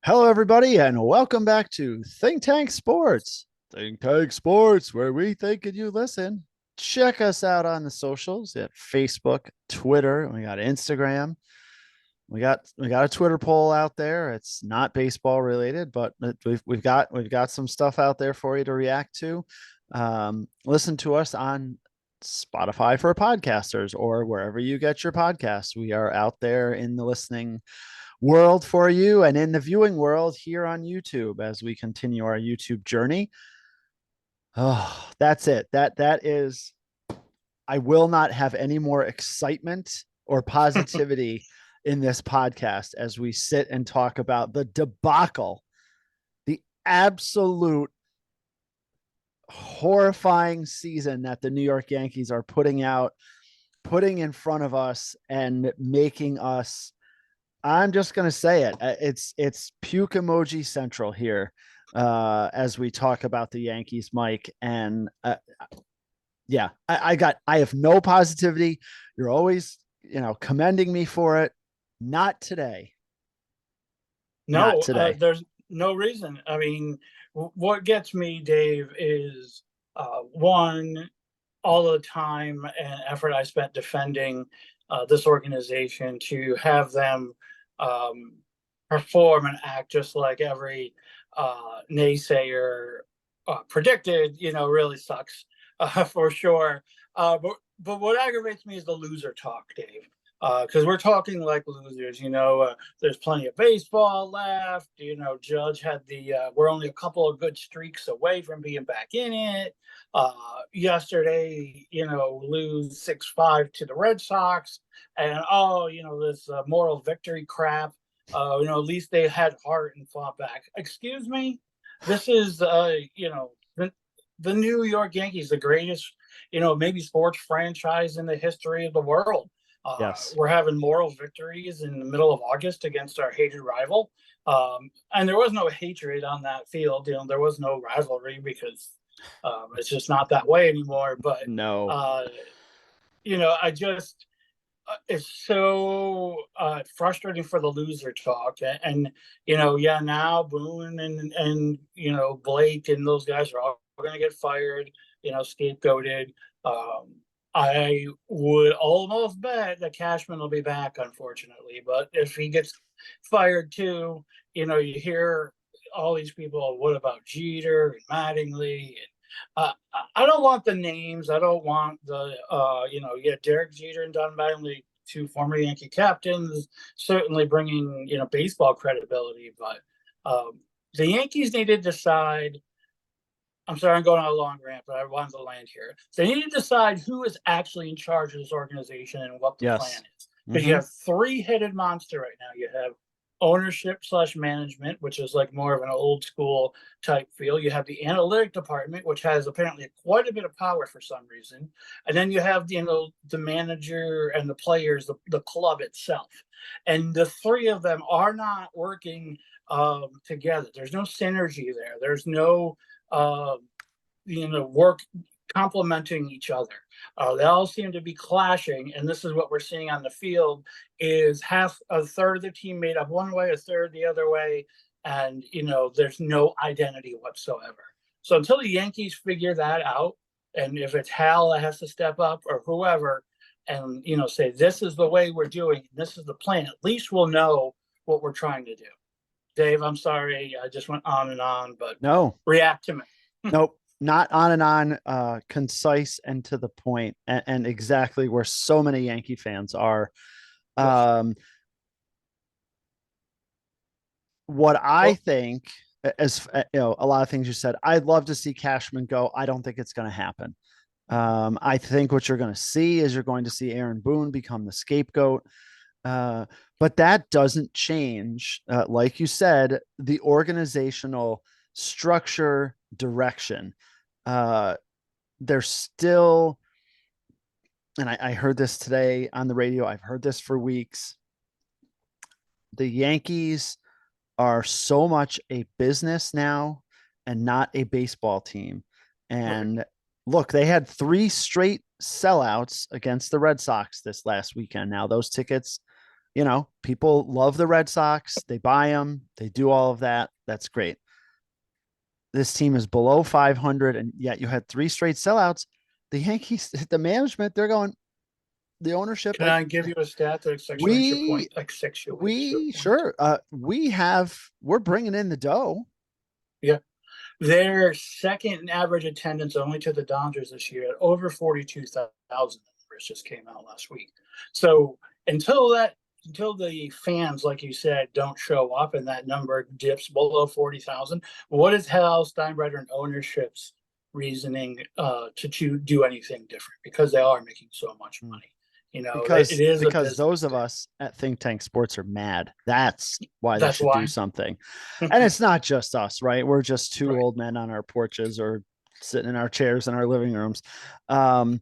Hello, everybody, and welcome back to Think Tank Sports. Think Tank Sports, where we think and you listen. Check us out on the socials at Facebook, Twitter. We got Instagram. We got a Twitter poll out there. It's not baseball related, but we've got some stuff out there for you to react to. Listen to us on Spotify for podcasters or wherever you get your podcasts. We are out there in the listening world for you and in the viewing world here on YouTube as we continue our YouTube journey. Oh, that's it. That is, I will not have any more excitement or positivity in this podcast as we sit and talk about the debacle, the absolute horrifying season that the New York Yankees are putting in front of us and making us. I'm just gonna say it. It's puke emoji central here as we talk about the Yankees, Mike. And yeah, I have no positivity. You're always commending me for it. Not today. Not No, today. there's no reason. I mean, what gets me, Dave, is one, all the time and effort I spent defending this organization to have them um, perform and act just like every naysayer predicted, really sucks for sure. But what aggravates me is the loser talk, Dave. Because we're talking like losers, there's plenty of baseball left. Judge had we're only a couple of good streaks away from being back in it. Yesterday, lose 6-5 to the Red Sox. And, this moral victory crap. At least they had heart and fought back. Excuse me? This is, the New York Yankees, the greatest, maybe sports franchise in the history of the world. Yes. We're having moral victories in the middle of August against our hated rival. And there was no hatred on that field. There was no rivalry because it's just not that way anymore. But, No. uh, I just, it's so frustrating for the loser talk. Yeah, now Boone and Blake and those guys are all going to get fired, scapegoated. I would almost bet that Cashman will be back, unfortunately. But if he gets fired too, you hear all these people. What about Jeter and Mattingly? I don't want the names. I don't want Derek Jeter and Don Mattingly, two former Yankee captains, certainly bringing baseball credibility. But the Yankees need to decide. I'm sorry, I'm going on a long rant, but I wanted to land here. They need to decide who is actually in charge of this organization and what the plan Yes. is. Because you Mm-hmm. have three-headed monster right now. You have ownership/management, which is like more of an old school type feel. You have the analytic department, which has apparently quite a bit of power for some reason, and then you have the manager and the players, the club itself, and the three of them are not working together. There's no synergy there. There's no uh, work complementing each other. They all seem to be clashing, and this is what we're seeing on the field: is a third of the team made up one way, a third the other way, and there's no identity whatsoever. So until the Yankees figure that out, and if it's Hal that has to step up or whoever, and say this is the way we're doing, this is the plan, at least we'll know what we're trying to do. Dave, I'm sorry, I just went on and on, but No. react to me. Nope. Not on and on, concise and to the point, and exactly where so many Yankee fans are. Yes. Um, what I Well, think, as a lot of things you said, I'd love to see Cashman go. I don't think it's going to happen. I think what you're going to see is you're going to see Aaron Boone become the scapegoat. Uh, but that doesn't change, like you said, the organizational structure, direction. Uh, there's still, and I heard this today on the radio, I've heard this for weeks. The Yankees are so much a business now and not a baseball team. right. And look, they had three straight sellouts against the Red Sox this last weekend. Now, those tickets, people love the Red Sox. They buy them. They do all of that. That's great. This team is below 500, and yet you had three straight sellouts. The Yankees, the management, they're going, the ownership, Can I give you a stat that accentuates your we point? Accentuates your we point. sure we're bringing in the dough. Yeah. Their second in average attendance only to the Dodgers this year at over 42,000 numbers just came out last week. So until the fans, like you said, don't show up and that number dips below 40,000, what is Hal Steinbrenner and ownership's reasoning to do anything different? Because they are making so much money. It is a Because business those of thing. us at Think Tank Sports are mad. That's why they That's should do why. something. And it's not just us, right? We're just two Right. old men on our porches or sitting in our chairs in our living rooms. Um,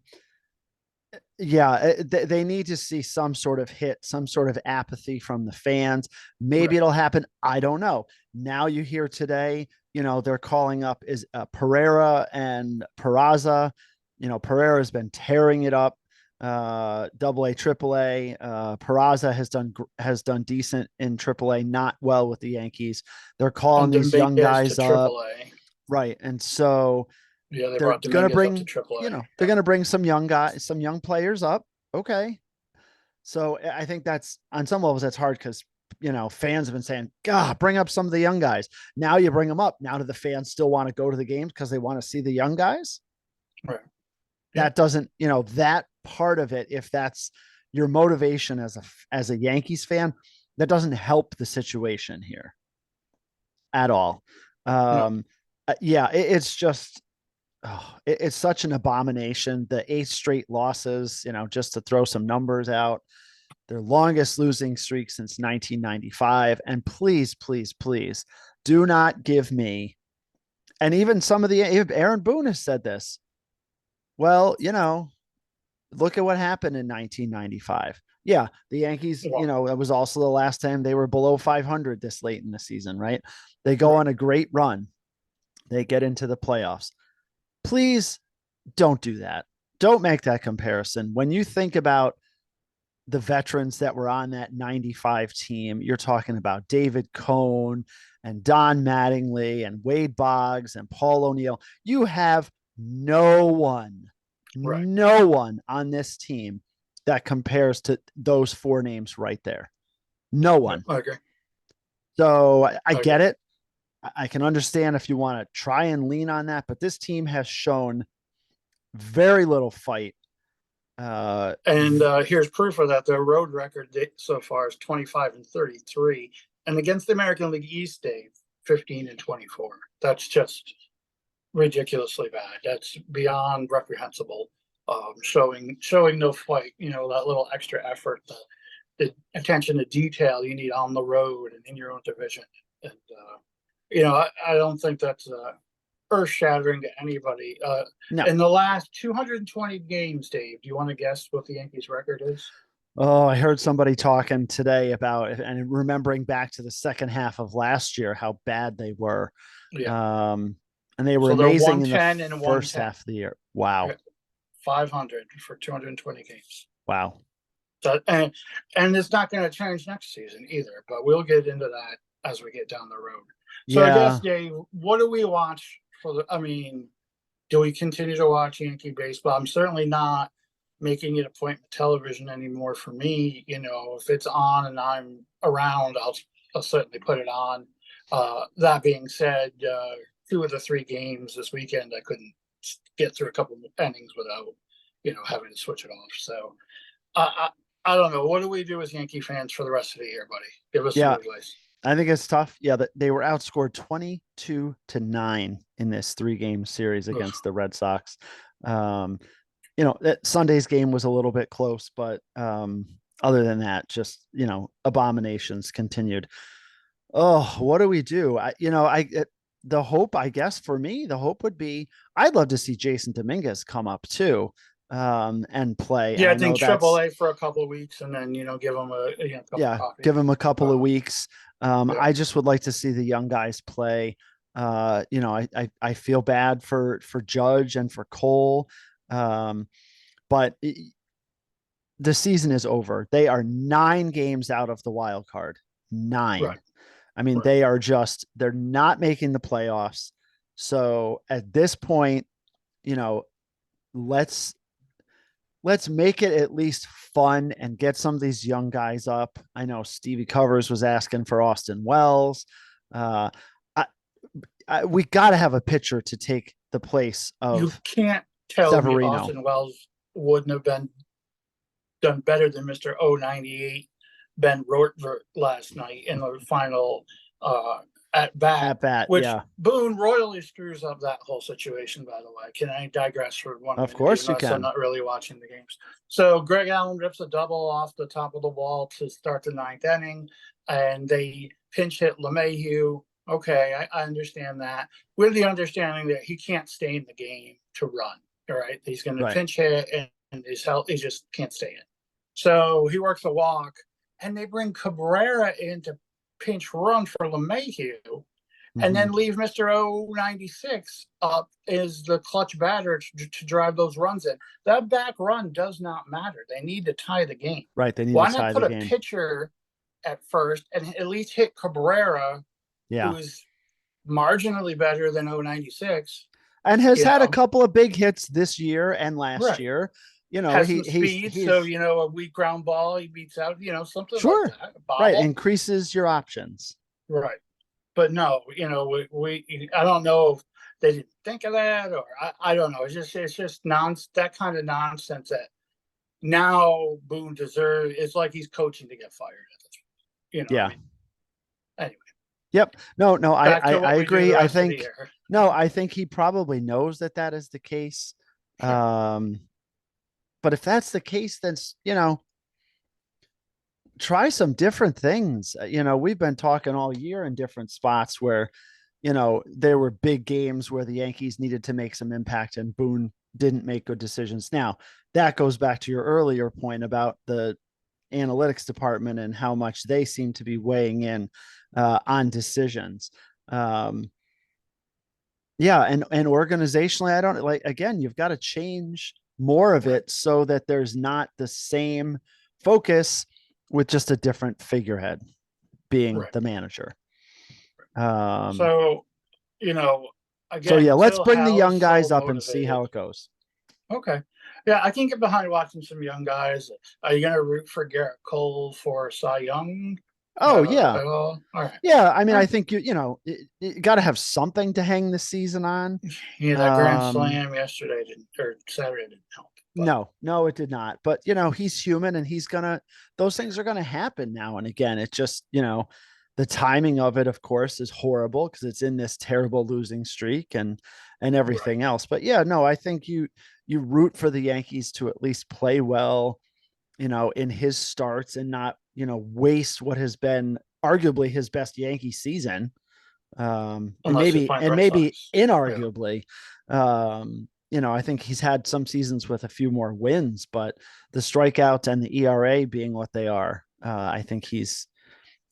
yeah, they need to see some sort of hit, some sort of apathy from the fans. Maybe Right. it'll happen. I don't know. Now you hear today, they're calling up is Pereira and Peraza. Pereira has been tearing it up. Double A, triple A. Peraza has done decent in triple A, not well with the Yankees. They're calling And these young Dominguez to guys up, AAA. right? And so Yeah, they they're brought gonna Dominguez up to bring, AAA. they're Yeah. gonna bring some young guys, some young players up. Okay. So I think that's on some levels that's hard because fans have been saying, God, bring up some of the young guys. Now you bring them up. Now do the fans still want to go to the games because they want to see the young guys? Right. Yeah. That doesn't, that part of it, if that's your motivation as a Yankees fan, that doesn't help the situation here at all. No. Yeah, it's just it's such an abomination. The 8 straight losses, just to throw some numbers out, their longest losing streak since 1995. And please, please, please do not give me, and even Aaron Boone has said this. Well, look at what happened in 1995. Yeah, the Yankees, Well, it was also the last time they were below 500 this late in the season, right? They go right. on a great run. They get into the playoffs. Please don't do that. Don't make that comparison. When you think about the veterans that were on that 95 team, you're talking about David Cohn and Don Mattingly and Wade Boggs and Paul O'Neill. You have Right. no one on this team that compares to those 4 names right there. No Yeah, one. I agree. So I I agree. get it. I can understand if you want to try and lean on that, but this team has shown very little fight. And here's proof of that. Their road record so far is 25-33, and against the American League East, Dave, 15-24. That's just ridiculously bad. That's beyond reprehensible. Showing no fight. That little extra effort, the attention to detail you need on the road and in your own division. And I don't think that's earth shattering to anybody. No. In the last 220 games, Dave, do you want to guess what the Yankees record is? Oh, I heard somebody talking today about it and remembering back to the second half of last year how bad they were. Yeah. Um, and they were So they're amazing in the 110 and first 110. half of the year. Wow. 500 for 220 games. Wow. So, and it's not going to change next season either, but we'll get into that as we get down the road. So I guess, Yeah. Dave, what do we watch do we continue to watch Yankee baseball? I'm certainly not making it appointment television anymore for me. If it's on and I'm around, I'll certainly put it on. That being said, 2 of the 3 games this weekend, I couldn't get through a couple of innings without, having to switch it off. So I don't know. What do we do as Yankee fans for the rest of the year, buddy? Give us some Yeah. advice. I think it's tough. Yeah, they were outscored 22-9 in this 3-game series Ugh. against the Red Sox. That Sunday's game was a little bit close, but other than that, just abominations continued. Oh, what do we do? The hope, I guess, for me, the hope would be I'd love to see Jason Dominguez come up too, and play. And Yeah, I I think know that's AAA for a couple of weeks, and then give them a cup of yeah, coffee. give him a couple of weeks. Yeah. I just would like to see the young guys play. I feel bad for Judge and for Cole, but the season is over. They are 9 games out of the wild card. 9. Right. I mean, Right. they're not making the playoffs. So at this point, you know, let's make it at least fun and get some of these young guys up. I know Stevie Covers was asking for Austin Wells. Uh, I, we got to have a pitcher to take the place You of can't tell me Severino. Austin Wells wouldn't have been done better than Mr. 098 Ben Rortvert last night in the final at bat, At bat, which yeah. Boone royally screws up that whole situation, by the way. Can I digress for 1 Of minute, even course though you I'm can. not really watching the games? So Greg Allen rips a double off the top of the wall to start the 9th inning, and they pinch hit LeMahieu. Okay, I understand that. With the understanding that he can't stay in the game to run. All right, he's going to Right. pinch hit, and his health, he just can't stay in. So he works a walk, and they bring Cabrera in to pinch run for LeMahieu, and then leave Mr. 096 up as the clutch batter to drive those runs in. That back run does not matter. They need to tie the game. Right. They need to Why not tie the put a game. pitcher at first and at least hit Cabrera, Yeah. who's marginally better than 096? And has had a couple of big hits this year and last Right. year. You know, Has some speed, so a weak ground ball he beats out, something like sure. that. Right. Bobble. Increases your options. Right. But no, we I don't know if they didn't think of that, or I don't know. It's just that kind of nonsense that now Boone deserves. It's like he's coaching to get fired. Yeah. I mean? Anyway. Yep. No, I agree. I think no, I think he probably knows that is the case. Sure. But if that's the case, then try some different things. We've been talking all year in different spots where, there were big games where the Yankees needed to make some impact and Boone didn't make good decisions. Now, that goes back to your earlier point about the analytics department and how much they seem to be weighing in on decisions. Yeah, and organizationally, I don't like. Again, you've got to change more of it so that there's not the same focus with just a different figurehead being the manager. So, again, so yeah, let's until bring the young Hal's so guys up and see motivated. how it goes. Okay. Yeah, I can get behind watching some young guys. Are you going to root for Garrett Cole for Cy Young? Oh yeah. All right. Yeah, I mean, I think you got to have something to hang the season on. Yeah, that grand slam yesterday or Saturday didn't help. But. No, it did not. But he's human, and those things are gonna happen now and again. It just the timing of it, of course, is horrible because it's in this terrible losing streak and everything else. But yeah, no, I think you root for the Yankees to at least play well, in his starts and not waste what has been arguably his best Yankee season. And maybe inarguably. I think he's had some seasons with a few more wins, but the strikeouts and the ERA being what they are, I think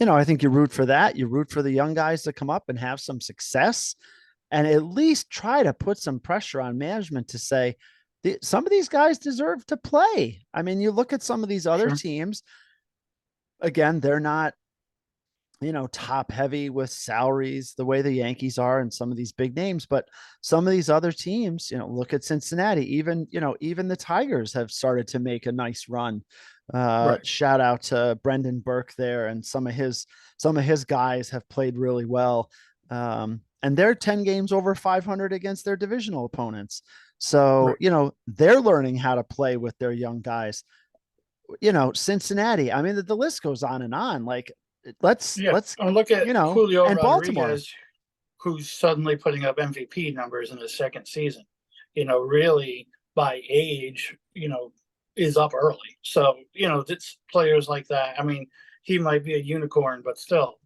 I think you root for that. You root for the young guys to come up and have some success and at least try to put some pressure on management to say, some of these guys deserve to play. I mean, you look at some of these other teams, again, they're not, top heavy with salaries the way the Yankees are and some of these big names, but some of these other teams, look at Cincinnati, even the Tigers have started to make a nice run. Shout out to Brendan Burke there. And some of his guys have played really well. And they're 10 games over 500 against their divisional opponents. So, they're learning how to play with their young guys. Cincinnati, I mean, the list goes on and on. Like, let's look at Julio and Rodriguez, Baltimore, who's suddenly putting up MVP numbers in his second season. Really by age, is up early. So it's players like that. I mean, he might be a unicorn, but still,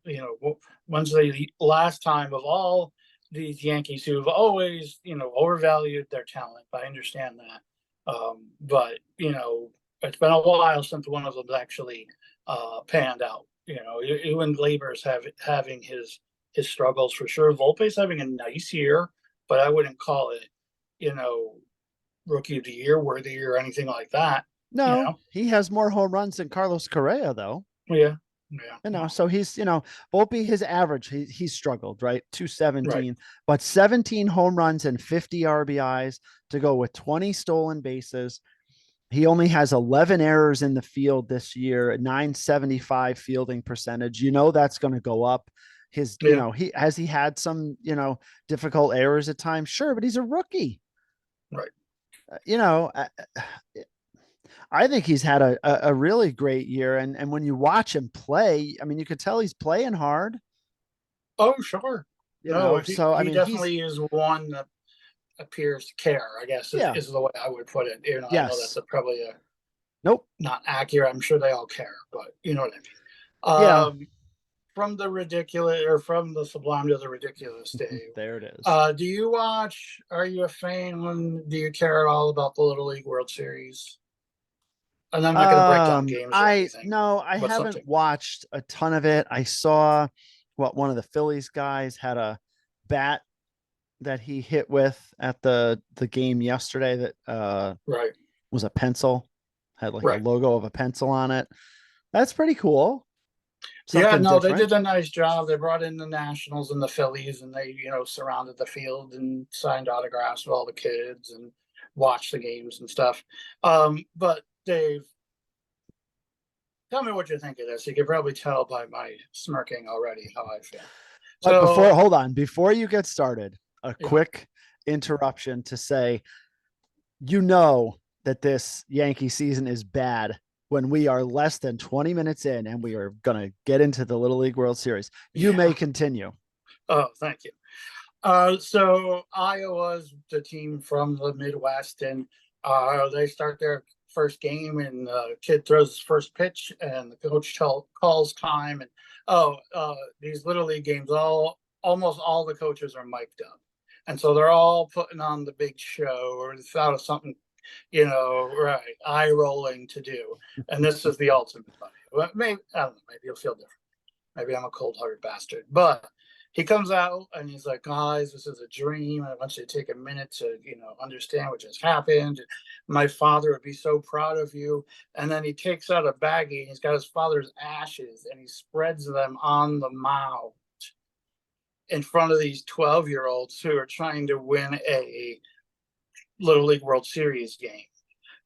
when's the last time of all these Yankees who've always overvalued their talent? I understand that, but it's been a while since one of them's actually panned out. Even Labor's having his struggles for sure. Volpe's having a nice year, but I wouldn't call it, rookie of the year worthy or anything like that. you No, know. he has more home runs than Carlos Correa, though. Yeah. Yeah. So he's, Volpe, his average, he's struggled, right? Right. 217, but 17 home runs and 50 RBIs to go with 20 stolen bases. He only has 11 errors in the field this year, 975 fielding percentage. That's going to go up. Yeah. He had some, difficult errors at times? Sure, but he's a rookie. Right. You know, I think he's had a really great year. And when you watch him play, I mean, you could tell he's playing hard, Oh, sure. No, he, So, I he mean, he's, definitely is one that appears to care, I guess yeah, is the way I would put it. I know that's yes, probably nope, not accurate. I'm sure they all care, but you know what yeah, I mean. From the ridiculous or from the sublime to the ridiculous, Dave. there it is. Do you watch? Are you a fan? Do you care at all about the Little League World Series? And I'm not going to break down games or I anything, no, I but haven't something. watched a ton of it. I saw what one of the Phillies guys had a bat that he hit with at the game yesterday that Right, was a pencil, had like a right. logo of a pencil on it. That's pretty cool. Yeah, Something no, they different. did a nice job. They brought in the Nationals and the Phillies, and they, surrounded the field and signed autographs with all the kids and watched the games and stuff. But Dave, tell me what you think of this. You can probably tell by my smirking already how I feel. But So, hold on, before you get started, a yeah, quick interruption to say, that this Yankee season is bad when we are less than 20 minutes in and we are going to get into the Little League World Series. You yeah. may continue. Oh, thank you. So Iowa's the team from the Midwest, and they start their first game, and the kid throws his first pitch, and the coach calls time, and these little league games, almost all the coaches are mic'd up, and so they're all putting on the big show or out of something, right, eye rolling to do, and this is the ultimate. Well, maybe I don't know. Maybe you'll feel different. Maybe I'm a cold hearted bastard, but he comes out and he's like, guys, this is a dream. I want you to take a minute to, understand what just happened. My father would be so proud of you. And then he takes out a baggie and he's got his father's ashes and he spreads them on the mound in front of these 12-year-olds who are trying to win a Little League World Series game.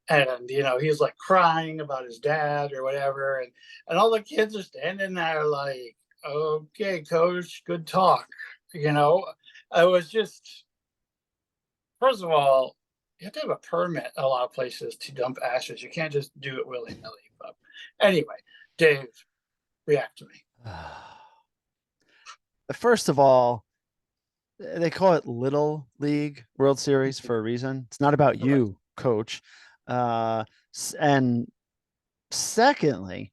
And he's like crying about his dad or whatever, and all the kids are standing there like, okay, coach, good talk. I was just, first of all, you have to have a permit a lot of places to dump ashes. You can't just do it willy-nilly. But anyway, Dave, react to me. First of all, they call it Little League World Series for a reason. It's not about Right. you, coach. And secondly,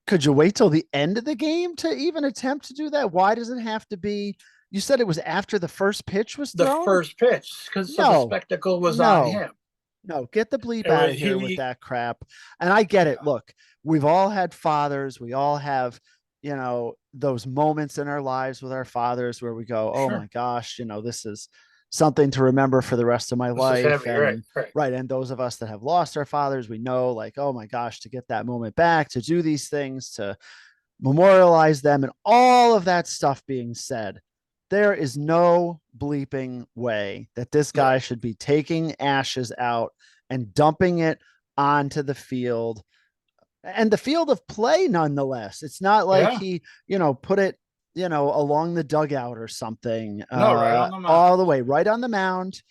could you wait till the end of the game to even attempt to do that? Why does it have to be? You said it was after the first pitch was The thrown? first pitch, because so the No, spectacle was on no, him. no. Get the bleep It out was, of here with he, that crap. And I get it. yeah, Look, we've all had fathers. We all have, those moments in our lives with our fathers where we go, oh my sure. gosh, this is something to remember for the rest of my This is life. heavy, right? And Right. right. And those of us that have lost our fathers, we know, like, oh my gosh, to get that moment back, to do these things, to memorialize them, and all of that stuff being said, there is no bleeping way that this guy Right. should be taking ashes out and dumping it onto the field and the field of play. Nonetheless, it's not like Yeah. he, put it, along the dugout or something, No, right on the mound. all the way right on the mound.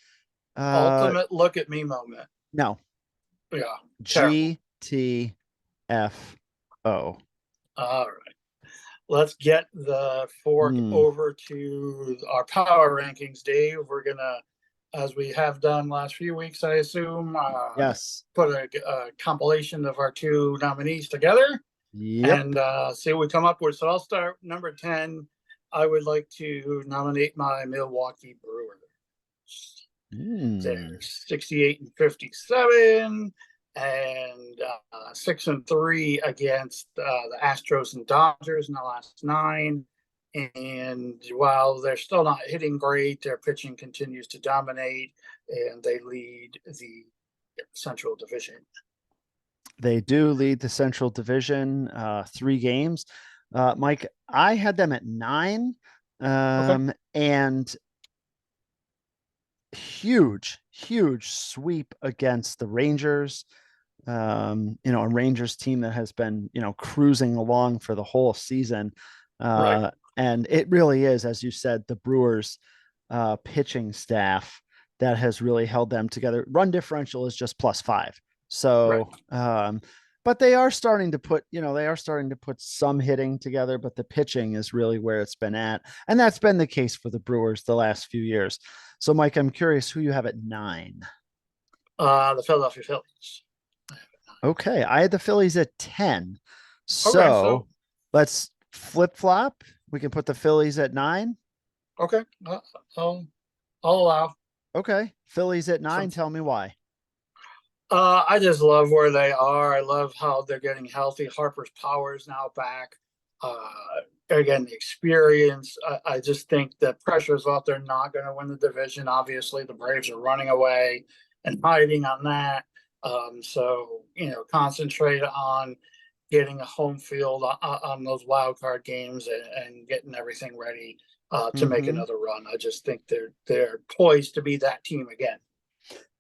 Uh, Ultimate look at me moment. no, Yeah. Terrible. GTFO. All right. Let's get the fork Mm, over to our power rankings, Dave. We're gonna, as we have done last few weeks, I assume, yes. put a compilation of our two nominees together Yep. and see what we come up with. So I'll start number 10. I would like to nominate my Milwaukee Brewers. They're Mm. 68 and 57 and 6-3 against the Astros and Dodgers in the last 9. And while they're still not hitting great, their pitching continues to dominate, and they lead the Central Division. They do lead the Central Division, 3 games. Mike, I had them at 9, Okay. and huge sweep against the Rangers. A Rangers team that has been, cruising along for the whole season. Right. And it really is, as you said, the Brewers pitching staff that has really held them together. Run differential is just +5. Right. So, but they are starting to put some hitting together, but the pitching is really where it's been at. And that's been the case for the Brewers the last few years. So, Mike, I'm curious who you have at 9. The Philadelphia Phillies. Okay, I had the Phillies at 10. Okay. So So let's flip flop. We can put the Phillies at 9. okay. I'll, I'll allow Okay, Phillies at some. 9. Tell me why. I just love where they are. I love how they're getting healthy. Harper's power is now back. Uh, Again, the experience. I just think the pressure is off. They're not going to win the division. Obviously, the Braves are running away and hiding on that. So concentrate on getting a home field on those wild card games and getting everything ready to make Mm-hmm. another run. I just think they're poised to be that team again.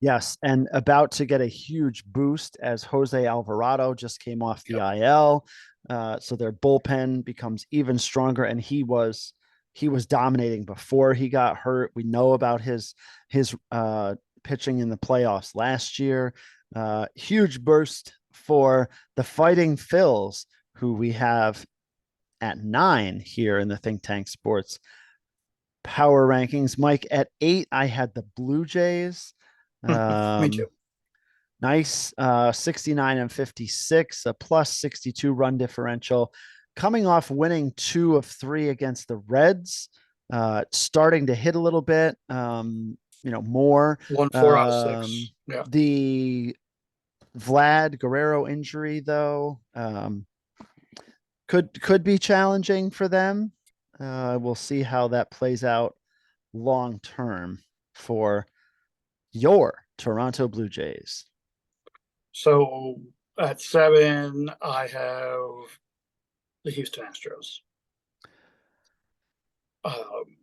Yes, and about to get a huge boost as Jose Alvarado just came off the Yep. IL. So their bullpen becomes even stronger, and he was dominating before he got hurt. We know about his pitching in the playoffs last year. Huge burst for the Fighting Phils, who we have at 9 here in the Think Tank Sports power rankings. Mike, at 8, I had the Blue Jays. Me too. Um, nice 69 and 56, a +62 run differential, coming off winning 2 of 3 against the Reds, starting to hit a little bit, more. Won 4 out of Um, 6. Yeah. the Vlad Guerrero injury, though, could be challenging for them. We'll see how that plays out long term for your Toronto Blue Jays. So at 7, I have the Houston Astros. Um,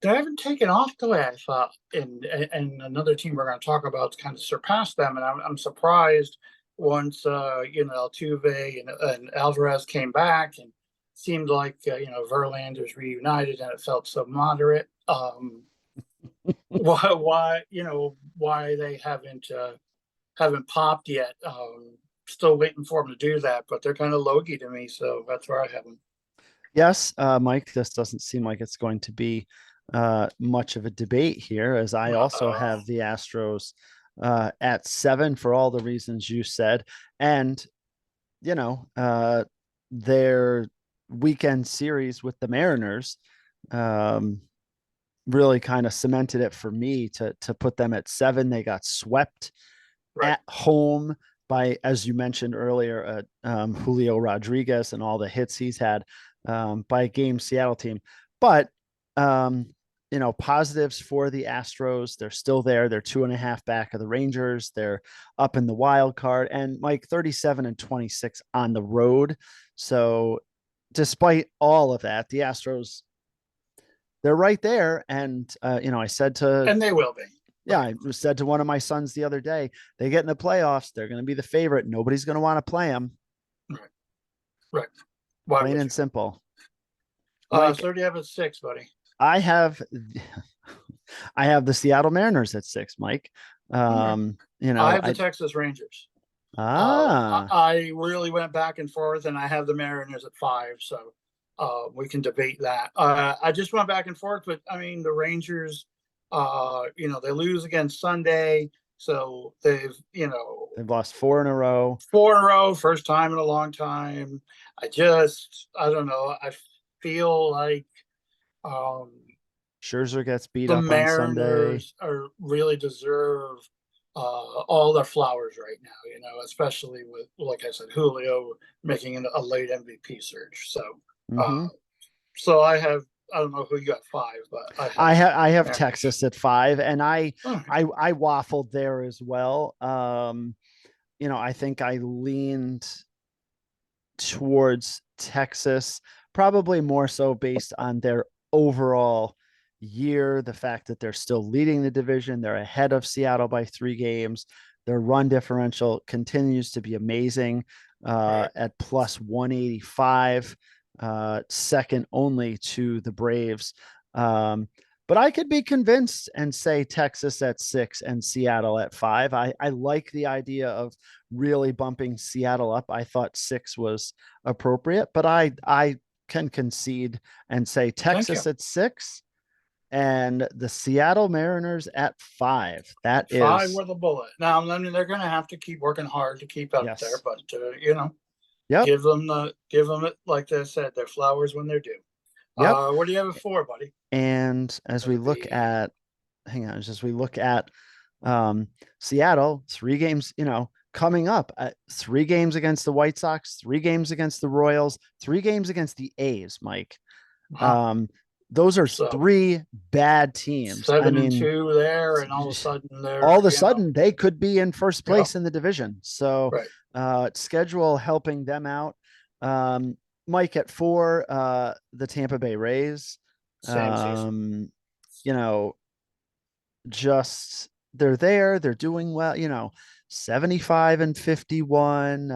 they haven't taken off the way I thought, and another team we're going to talk about kind of surpassed them, and I'm surprised once Altuve and Alvarez came back and seemed like Verlander's reunited and it felt so moderate. Why they haven't popped yet. Still waiting for them to do that, but they're kind of logy to me, so that's where I have them. Yes, Mike, this doesn't seem like it's going to be much of a debate here, as I also have the Astros at 7 for all the reasons you said. And, you know, uh, their weekend series with the Mariners um, really kind of cemented it for me to put them at 7. They got swept Right. at home by, as you mentioned earlier, Julio Rodriguez and all the hits he's had, by a game Seattle team. But, um, positives for the Astros. They're still there. They're 2.5 back of the Rangers. They're up in the wild card, and Mike, 37 and 26 on the road. So despite all of that, the Astros, they're right there. And, I said to, And they will be. yeah, Right. I said to one of my sons the other day, they get in the playoffs, they're going to be the favorite. Nobody's going to want to play them. Right. Right. Why Plain would and you? simple. Mike, So do you have a 6, buddy? I have I have the Seattle Mariners at 6, Mike. Okay. Um, you I know, have the I Texas Rangers. ah I really went back and forth, and I have the Mariners at 5, so we can debate that. I just went back and forth, but I mean the Rangers. They lose again Sunday, so they've lost 4 in a row. 4 in a row, first time in a long time. I don't know. I feel like um, Scherzer gets beat the up on Sunday. Mariners are really deserve all their flowers right now. Especially with, like I said, Julio making a late MVP surge. So, uh, Mm-hmm. so I don't know who you got 5, but I have I have Mariners. Texas at 5, and All right. I waffled there as well. I think I leaned towards Texas, probably more so based on their overall year, the fact that they're still leading the division, they're ahead of Seattle by 3 games. Their run differential continues to be amazing Right. at plus 185, second only to the Braves. But I could be convinced and say Texas at 6 and Seattle at 5. I like the idea of really bumping Seattle up. I thought 6 was appropriate, but I can concede and say Thank you. Texas at 6 and the Seattle Mariners at 5. That 5 is with a bullet. Now, I mean, they're going to have to keep working hard to keep up there, yes. but Yep. give them it like they said, their flowers when they're due. Yep. What do you have it for, buddy? And as we Gonna look be at hang on, as we look at Seattle, 3 games, coming up, 3 games against the White Sox, 3 games against the Royals, 3 games against the A's, Mike. huh, Um, those are so 3 bad teams. I seven and mean, two there, and all of a sudden all they're of a sudden they could be in first yeah, place in the division. So right, schedule helping them out. Mike at 4, the Tampa Bay Rays. same season. Um, you know, just they're there, they're doing well, 75 and 51.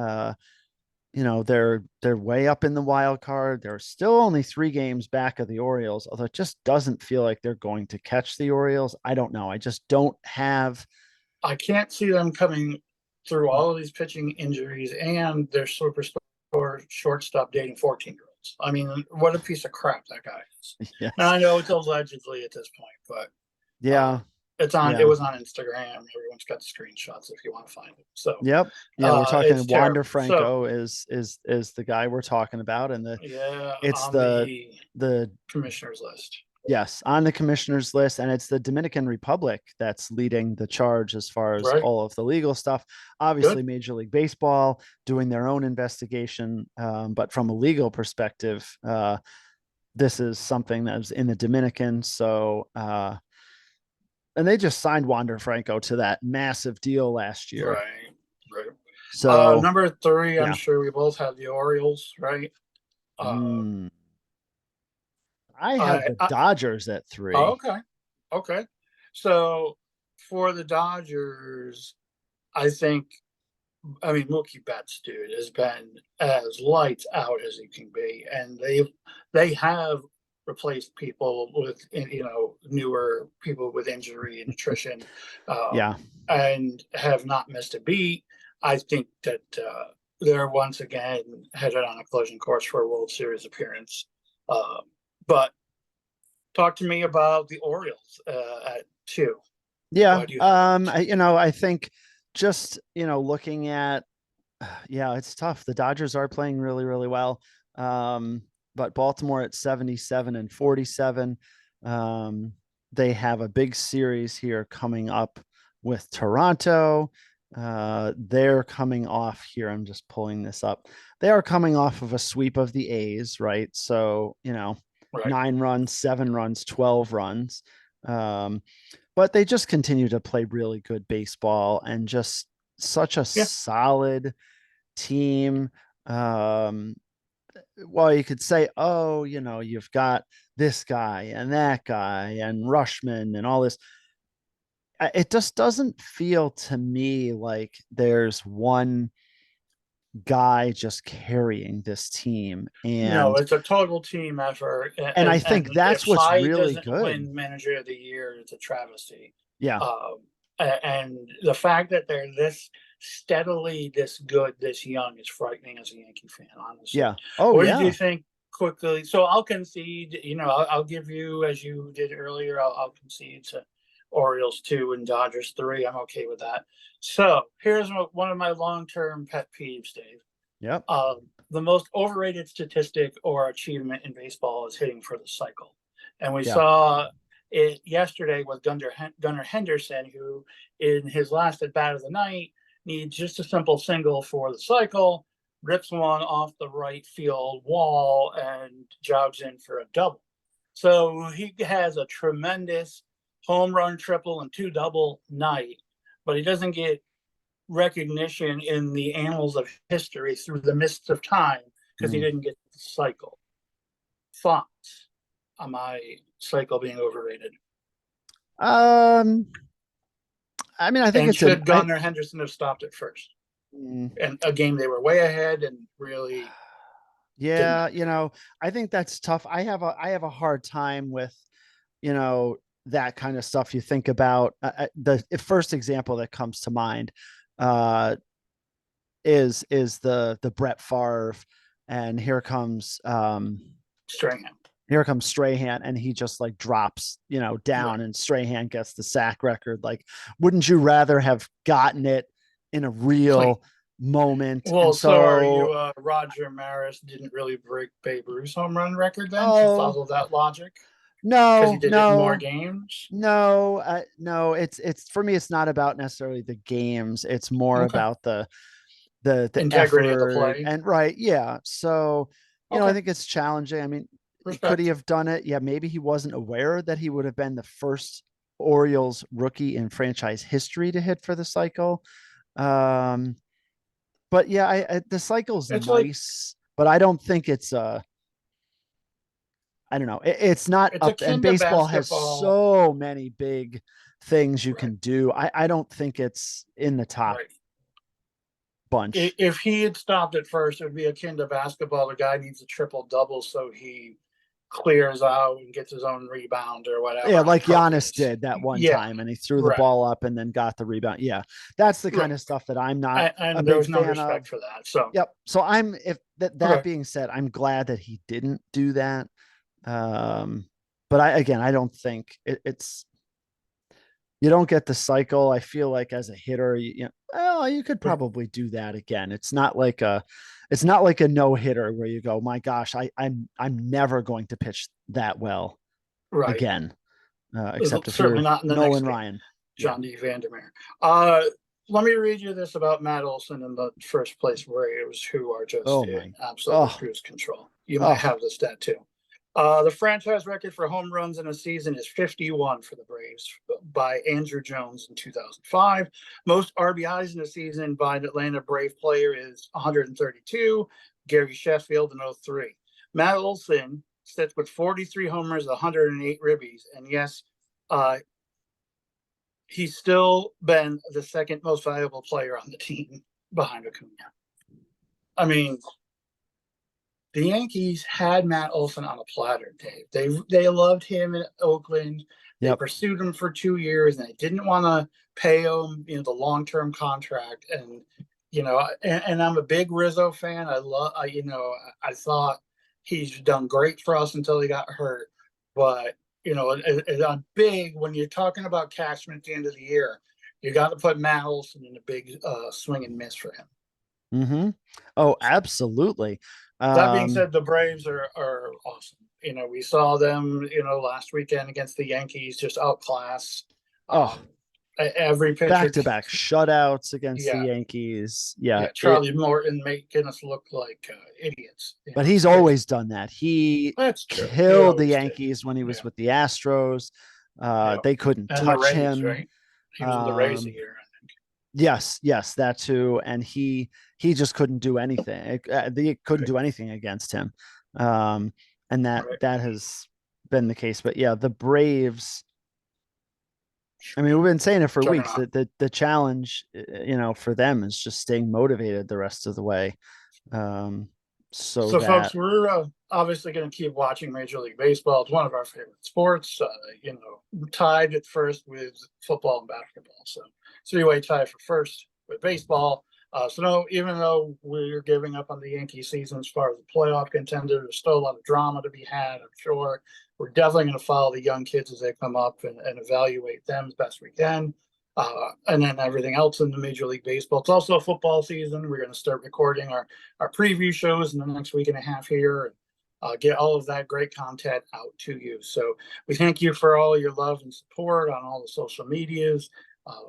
They're way up in the wild card. They're still only 3 games back of the Orioles, although it just doesn't feel like they're going to catch the Orioles. I don't know. I just don't have. I can't see them coming through all of these pitching injuries and their superstar shortstop dating 14-year-olds. I mean, what a piece of crap that guy is. Now Yes. I know it's allegedly at this point, but Yeah. it Yeah. was on Instagram. Everyone's got the screenshots if you want to find it. So Yep. Yeah, we're talking it's Wander terrible. So Franco is the guy we're talking about, and yeah, it's on the the commissioner's list. yes, on the commissioner's list, and it's the Dominican Republic that's leading the charge as far as Right. all of the legal stuff. Good. Obviously, Major League Baseball doing their own investigation, but from a legal perspective, this is something that's in the Dominican. So, and they just signed Wander Franco to that massive deal last year. Right. Right. So, Number 3, I'm yeah. sure we both have the Orioles, right? Uh, Mm, I have I, the I Dodgers at oh, 3. okay. Okay. So for the Dodgers, I think, I mean, Mookie Betts, dude, has been as lights out as he can be, and they have replaced people with newer people with injury and nutrition, Yeah. and have not missed a beat. I think that they're once again headed on a collision course for a World Series appearance. But talk to me about the Orioles at 2. Yeah. Why do you have them at 2? I think just, looking at, yeah, it's tough. The Dodgers are playing really, really well. But Baltimore at 77 and 47. Um, they have a big series here coming up with Toronto. They're coming off here. I'm just pulling this up. They are coming off of a sweep of the A's, right? So, Right. 9 runs, 7 runs, 12 runs. Um, but they just continue to play really good baseball and just such a Yeah. solid team. Um, well, you could say, oh, you've got this guy and that guy and Rushman and all this. It just doesn't feel to me like there's one guy just carrying this team. No, And it's a total team effort, I and think if that's what's Cy really doesn't good. win Manager of the Year, it's a travesty. Yeah. And the fact that they're this steadily this good, this young, is frightening as a Yankee fan, honestly. Yeah. Oh, What did you yeah. think quickly? So I'll concede. I'll give you, as you did earlier. I'll concede to Orioles 2 and Dodgers 3. I'm okay with that. So here's one of my long-term pet peeves, Dave. Yep. The most overrated statistic or achievement in baseball is hitting for the cycle. And we Yeah. saw it yesterday with Gunnar Henderson, who in his last at bat of the night needs just a simple single for the cycle, rips one off the right field wall and jogs in for a double. So he has a tremendous home run, triple, and 2 double night, but he doesn't get recognition in the annals of history through the mists of time because he Mm. didn't get the cycle. Thoughts on my cycle being overrated? Um, I mean, I think And it's an should Gardner Henderson have stopped it first? mm, And a game they were way ahead and really didn't yeah, have to be. I think that's tough. I have a hard time with, you know, that kind of stuff. You think about the first example that comes to mind uh is the Brett Favre, and Strahan. here comes Strahan, and he just like drops, down, Right. and Strahan gets the sack record. Like, wouldn't you rather have gotten it in a Clean. real moment? Well, And so are you so, Roger Maris didn't really break Babe Ruth's home run record then, if you oh, follow that logic? Because he no, did it in more no, games? no. It's for me. It's not about necessarily the games. It's more Okay. about the Integrity of the effort, play. and right, yeah. So, I Okay. think it's challenging. I mean, could he Respect. have done it? Yeah, maybe he wasn't aware that he would have been the first Orioles rookie in franchise history to hit for the cycle. Um, but yeah, the cycle's It's like nice, but I don't think it's I don't know. It's not it's up, and akin to baseball has basketball. so many big things you Right. can do. I don't think it's in the top Right. bunch. If he had stopped at first, it would be akin to basketball. The guy needs a triple double so he clears out and gets his own rebound or Yeah, whatever on like Giannis purpose. did that one Yeah. time, and he threw the Right. ball up and then got the rebound. Yeah, that's the Right. kind of stuff that I'm not a And there big was no fan respect of. for that. So Yep. So I'm if that okay. being said, I'm glad that he didn't do that. Um, but I don't think it's you don't get the cycle. I feel like as a hitter, well, you could Right. probably do that again. It's not like a no hitter where you go, my gosh, I'm never going to pitch that well Right. again, except if Certainly you're not in the next Nolan game. Ryan. Yeah. John D. Vandermeer. Uh, Let me read you this about Matt Olson in the first place Warriors, who are just Oh in my. absolute Oh, cruise control. You might oh, have the stat too. The franchise record for home runs in a season is 51 for the Braves by Andrew Jones in 2005. Most RBIs in a season by an Atlanta Brave player is 132, Gary Sheffield in 03. Matt Olson sits with 43 homers, 108 ribbies, and yes, uh, he's still been the second most valuable player on the team behind Acuna. I mean, the Yankees had Matt Olson on a platter, Dave. They loved him in Oakland. They yep. pursued him for 2 years, and they didn't want to pay him, the long-term contract. And and I'm a big Rizzo fan. I thought he's done great for us until he got hurt. But on big when you're talking about Cashman at the end of the year, you got to put Matt Olson in a big swing and miss for him. Mm-hmm. Oh, So. absolutely. That being Um, said, the Braves are awesome. We saw them, last weekend against the Yankees, just outclass oh, every pitcher. back-to-back shutouts against the Yeah, Yankees. Yeah, yeah. Charlie Morton making us look like idiots. but he's Crazy. always done that. He That's true. He killed the always did. Yankees when he was Yeah, with the Astros. yeah. They couldn't And the touch Rays, him. right? He was with the Rays a Um, year, I think. yes, that too. And he just couldn't do anything. They couldn't Right, do anything against him. And that right. that has been the case. But yeah, the Braves. I mean, we've been saying it for weeks Juggernaut. that the challenge, for them is just staying motivated the rest of the way. Um, so So, that folks, we're obviously going to keep watching Major League Baseball. It's one of our favorite sports. Tied at first with football and basketball. So, three-way tie for first with baseball. So, no, even though we're giving up on the Yankee season as far as the playoff contender, there's still a lot of drama to be had. I'm sure we're definitely going to follow the young kids as they come up and evaluate them as best we can. And then everything else in the Major League Baseball. It's also a football season. We're going to start recording our preview shows in the next week and a half here, and get all of that great content out to you. So we thank you for all your love and support on all the social medias.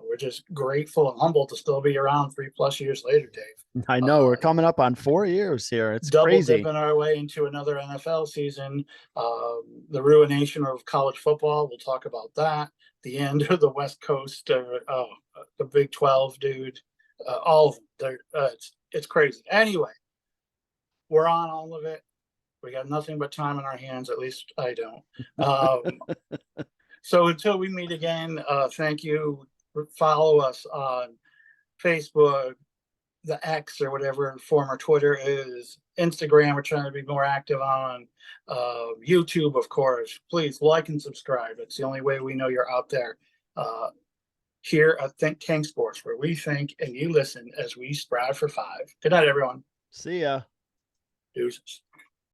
We're just grateful and humbled to still be around 3+ years later, Dave. I know we're Uh, coming up on 4 years here. It's Double crazy. dipping our way into another NFL season. The ruination of college football. We'll talk about that. The end of the West Coast, the Big 12, dude. All of them. It's crazy. Anyway, we're on all of it. We got nothing but time in our hands. At least I don't. So until we meet again, thank you. Follow us on Facebook, the X or whatever former Twitter is, Instagram. We're trying to be more active on YouTube, of course. Please like and subscribe. It's the only way we know you're out there. Here at Think Tank Sports, where we think and you listen as we strive for five. Good night, everyone. See ya. Deuces.